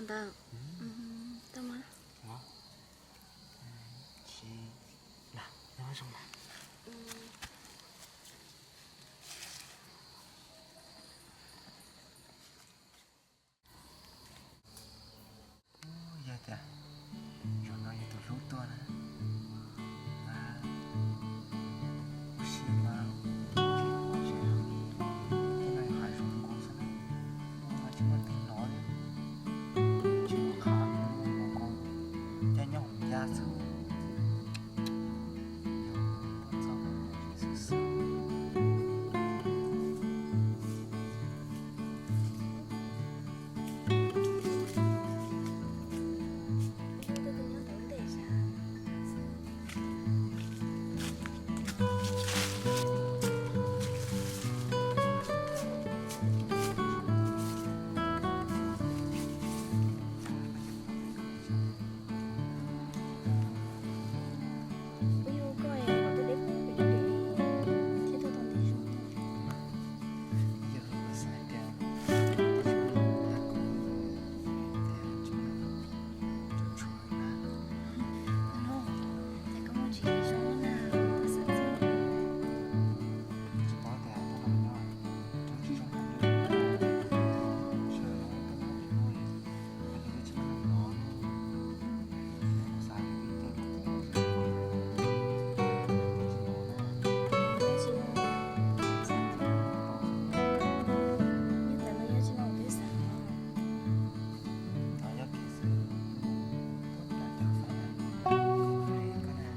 간다. 잠깐만. 어? 나, 나와 정말. Dạ dạ. Rồi nói như tôi lúc tôi nè. Mà 혹시 막 어제 호나의 활동 곳은 마지막 너는 지금 가는 거고 저녁 야수 있었어. 这个你要等等一下。不用过呀，我都得不了的，天都当得上的。 giờ sai đeo là cô để chúng nó chuột là Alo, tại có một chuyện sao nào, ta sẵn sàng. chỉ có thể là làm nhỏ trong chỉ trong không được sợ nó bị nuôi và những cái chỉ là nó sai cái việc tôi邀请我，你等了邀请我对伞了。 nó nhất cái sự tốt là cho phải là hay cái này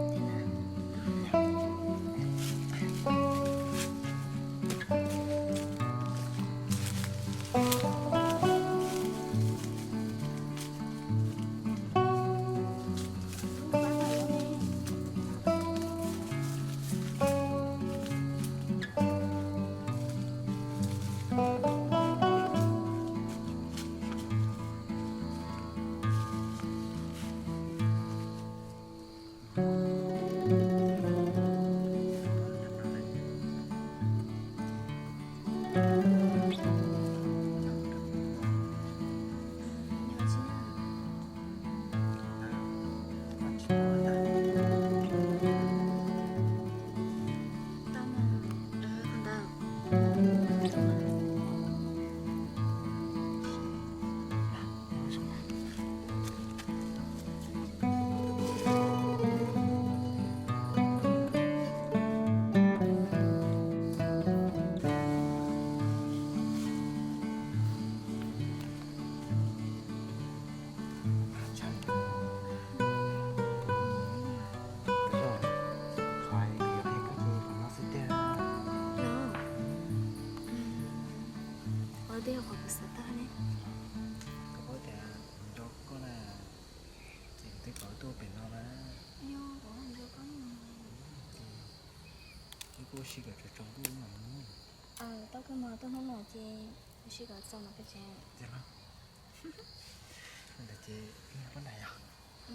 thế nào? Không có bán vào đâu nè. Nhớ chứ nào? nó chỉ có là Tao mà 간다. 잠깐만. 너 어디에 가고 있었다 하네? 아니요, 뭐 언제 가니? Tao cứ mà tao không nói gì, chỉ có xong là cái chuyện. Ừ.